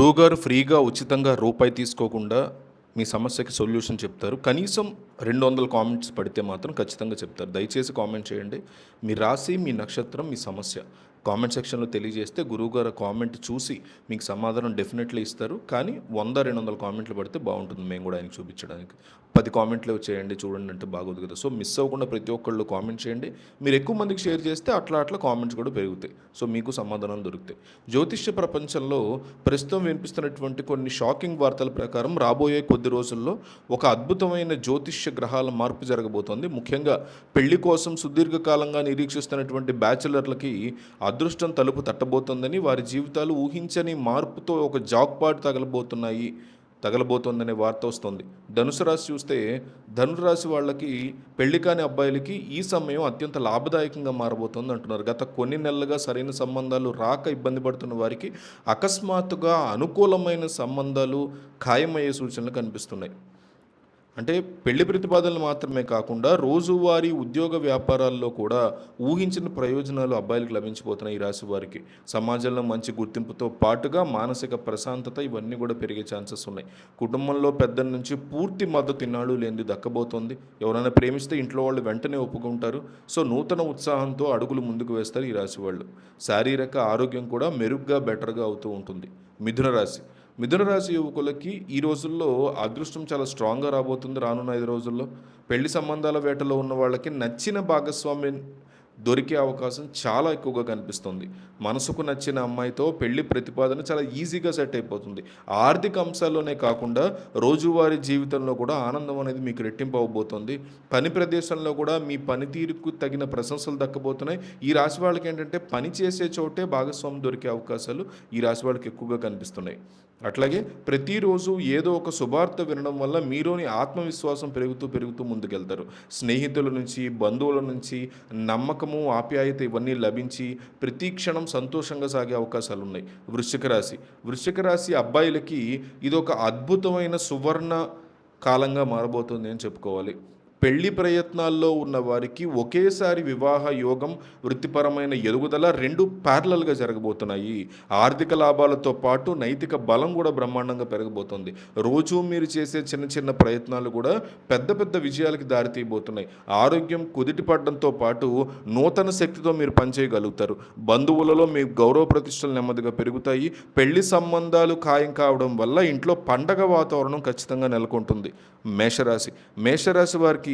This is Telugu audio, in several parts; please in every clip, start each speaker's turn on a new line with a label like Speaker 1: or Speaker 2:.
Speaker 1: గురువుగారు ఫ్రీగా ఉచితంగా రూపాయి తీసుకోకుండా మీ సమస్యకి సొల్యూషన్ చెప్తారు. కనీసం 200 కామెంట్స్ పడితే మాత్రం ఖచ్చితంగా చెప్తారు. దయచేసి కామెంట్ చేయండి. మీ రాశి, మీ నక్షత్రం, మీ సమస్య కామెంట్ సెక్షన్లో తెలియజేస్తే గురువుగారు కామెంట్ చూసి మీకు సమాధానం డెఫినెట్లీ ఇస్తారు. కానీ 100-200 కామెంట్లు పడితే బాగుంటుంది, మేము కూడా ఆయనకు చూపించడానికి. 10 కామెంట్లు చేయండి చూడండి అంటే బాగోదు కదా. సో మిస్ అవ్వకుండా ప్రతి ఒక్కళ్ళు కామెంట్ చేయండి. మీరు ఎక్కువ మందికి షేర్ చేస్తే అట్లా కామెంట్స్ కూడా పెరుగుతాయి. సో మీకు సమాధానాలు దొరుకుతాయి. జ్యోతిష్య ప్రపంచంలో ప్రస్తుతం వినిపిస్తున్నటువంటి కొన్ని షాకింగ్ వార్తల ప్రకారం రాబోయే కొద్ది రోజుల్లో ఒక అద్భుతమైన జ్యోతిష్య గ్రహాల మార్పు జరగబోతోంది. ముఖ్యంగా పెళ్లి కోసం సుదీర్ఘకాలంగా నిరీక్షిస్తున్నటువంటి బ్యాచులర్లకి అదృష్టం తలుపు తట్టబోతోందని, వారి జీవితాలు ఊహించని మార్పుతో ఒక జాక్పాట్ తగలబోతోందనే వార్త వస్తుంది. ధనుసు రాశి చూస్తే ధనురాశి వాళ్ళకి పెళ్లి కాని అబ్బాయిలకి ఈ సమయం అత్యంత లాభదాయకంగా మారబోతోంది అంటున్నారు. గత కొన్ని నెలలుగా సరైన సంబంధాలు రాక ఇబ్బంది పడుతున్న వారికి అకస్మాత్తుగా అనుకూలమైన సంబంధాలు ఖాయమయ్యే సూచనలు కనిపిస్తున్నాయి. అంటే పెళ్లి ప్రతిపాదనలు మాత్రమే కాకుండా రోజువారీ ఉద్యోగ వ్యాపారాల్లో కూడా ఊహించిన ప్రయోజనాలు అబ్బాయిలకు లభించబోతున్నాయి. ఈ రాశి వారికి సమాజంలో మంచి గుర్తింపుతో పాటుగా మానసిక ప్రశాంతత ఇవన్నీ కూడా పెరిగే ఛాన్సెస్ ఉన్నాయి. కుటుంబంలో పెద్దల నుంచి పూర్తి మద్దతు ఇన్నాళ్ళు లేనిది దక్కబోతోంది. ఎవరైనా ప్రేమిస్తే ఇంట్లో వాళ్ళు వెంటనే ఒప్పుకుంటారు. సో నూతన ఉత్సాహంతో అడుగులు ముందుకు వేస్తారు ఈ రాశి వాళ్ళు. శారీరక ఆరోగ్యం కూడా మెరుగ్గా బెటర్గా అవుతూ ఉంటుంది. మిథున రాశి యువకులకి ఈ రోజుల్లో అదృష్టం చాలా స్ట్రాంగ్గా రాబోతుంది. రానున్న 5 రోజుల్లో పెళ్లి సంబంధాల వేటలో ఉన్న వాళ్ళకి నచ్చిన భాగస్వామి దొరికే అవకాశం చాలా ఎక్కువగా కనిపిస్తుంది. మనసుకు నచ్చిన అమ్మాయితో పెళ్లి ప్రతిపాదన చాలా ఈజీగా సెట్ అయిపోతుంది. ఆర్థిక అంశాల్లోనే కాకుండా రోజువారీ జీవితంలో కూడా ఆనందం అనేది మీకు రెట్టింపు అవ్వబోతుంది. పని ప్రదేశంలో కూడా మీ పనితీరుకు తగిన ప్రశంసలు దక్కబోతున్నాయి. ఈ రాశి వాళ్ళకి ఏంటంటే పని చేసే చోటే భాగస్వామి దొరికే అవకాశాలు ఈ రాశి వాళ్ళకి ఎక్కువగా కనిపిస్తున్నాయి. అట్లాగే ప్రతిరోజు ఏదో ఒక శుభార్త వినడం వల్ల మీలోని ఆత్మవిశ్వాసం పెరుగుతూ ముందుకెళ్తారు. స్నేహితుల నుంచి, బంధువుల నుంచి నమ్మకము, ఆప్యాయత ఇవన్నీ లభించి ప్రతి క్షణం సంతోషంగా సాగే అవకాశాలు ఉన్నాయి. వృశ్చిక రాశి అబ్బాయిలకి ఇది ఒక అద్భుతమైన సువర్ణ కాలంగా మారబోతుంది అని చెప్పుకోవాలి. పెళ్లి ప్రయత్నాల్లో ఉన్న వారికి ఒకేసారి వివాహ యోగం, వృత్తిపరమైన ఎదుగుదల 2 ప్యారలల్గా జరగబోతున్నాయి. ఆర్థిక లాభాలతో పాటు నైతిక బలం కూడా బ్రహ్మాండంగా పెరగబోతుంది. రోజు మీరు చేసే చిన్న ప్రయత్నాలు కూడా పెద్ద విజయాలకి దారితీయబోతున్నాయి. ఆరోగ్యం కుదిటిపడడంతో పాటు నూతన శక్తితో మీరు పనిచేయగలుగుతారు. బంధువులలో మీ గౌరవ ప్రతిష్టలు నెమ్మదిగా పెరుగుతాయి. పెళ్లి సంబంధాలు ఖాయం కావడం వల్ల ఇంట్లో పండగ వాతావరణం ఖచ్చితంగా నెలకొంటుంది. మేషరాశి వారికి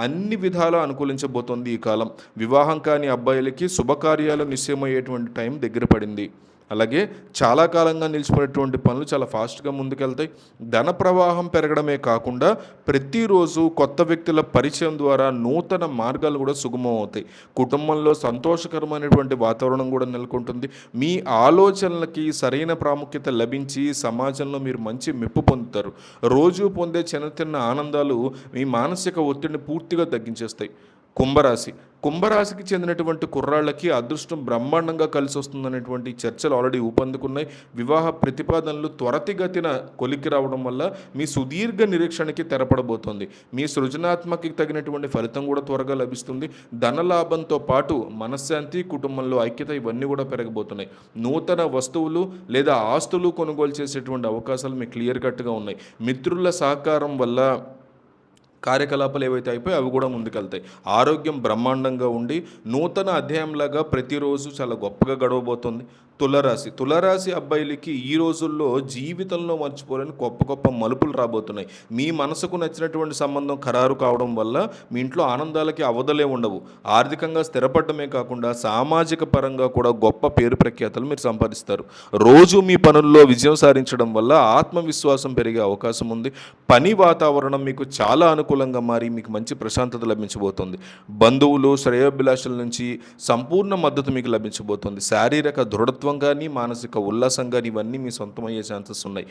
Speaker 1: అన్ని విధాలా అనుకూలించబోతోంది ఈ కాలం. వివాహం కాని అబ్బాయిలకి శుభకార్యాలు నిశ్చయమయ్యేటువంటి టైం దగ్గర పడింది. అలాగే చాలా కాలంగా నిలిచిపోయినటువంటి పనులు చాలా ఫాస్ట్గా ముందుకెళ్తాయి. ధన ప్రవాహం పెరగడమే కాకుండా ప్రతిరోజు కొత్త వ్యక్తుల పరిచయం ద్వారా నూతన మార్గాలు కూడా సుగమం అవుతాయి. కుటుంబంలో సంతోషకరమైనటువంటి వాతావరణం కూడా నెలకొంటుంది. మీ ఆలోచనలకి సరైన ప్రాముఖ్యత లభించి సమాజంలో మీరు మంచి మెప్పు పొందుతారు. రోజు పొందే చిన్న ఆనందాలు మీ మానసిక ఒత్తిడిని పూర్తిగా తగ్గించేస్తాయి. కుంభరాశికి చెందినటువంటి కుర్రాళ్ళకి అదృష్టం బ్రహ్మాండంగా కలిసి వస్తుందనేటువంటి చర్చలు ఆల్రెడీ ఊపందుకున్నాయి. వివాహ ప్రతిపాదనలు త్వరితగతిన కొలిక్కి రావడం వల్ల మీ సుదీర్ఘ నిరీక్షణకి తెరపడబోతోంది. మీ సృజనాత్మకకి తగినటువంటి ఫలితం కూడా త్వరగా లభిస్తుంది. ధనలాభంతో పాటు మనశ్శాంతి, కుటుంబంలో ఐక్యత ఇవన్నీ కూడా పెరగబోతున్నాయి. నూతన వస్తువులు లేదా ఆస్తులు కొనుగోలు చేసేటువంటి అవకాశాలు మీకు క్లియర్ కట్గా ఉన్నాయి. మిత్రుల సహకారం వల్ల కార్యకలాపాలు ఏవైతే అయిపోయి అవి కూడా ముందుకెళ్తాయి. ఆరోగ్యం బ్రహ్మాండంగా ఉండి నూతన అధ్యాయంలాగా ప్రతిరోజు చాలా గొప్పగా గడవబోతుంది. తులారాశి అబ్బాయిలకి ఈ రోజుల్లో జీవితంలో మర్చిపోలేని గొప్ప మలుపులు రాబోతున్నాయి. మీ మనసుకు నచ్చినటువంటి సంబంధం ఖరారు కావడం వల్ల మీ ఇంట్లో ఆనందాలకి అవధలే ఉండవు. ఆర్థికంగా స్థిరపడమే కాకుండా సామాజిక పరంగా కూడా గొప్ప పేరు ప్రఖ్యాతలు మీరు సంపాదిస్తారు. రోజు మీ పనుల్లో విజయం సాధించడం వల్ల ఆత్మవిశ్వాసం పెరిగే అవకాశం ఉంది. పని వాతావరణం మీకు చాలా అనుకూలంగా మారి మీకు మంచి ప్రశాంతత లభించబోతుంది. బంధువులు, శ్రేయోభిలాషుల నుంచి సంపూర్ణ మద్దతు మీకు లభించబోతుంది. శారీరక దృఢత్వం కానీ, మానసిక ఉల్లాసం కానీ ఇవన్నీ మీ సొంతమయ్యే ఛాన్సెస్ ఉన్నాయి.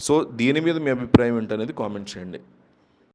Speaker 1: సో దీని మీద మీ అభిప్రాయం ఏంటనేది కామెంట్ చేయండి.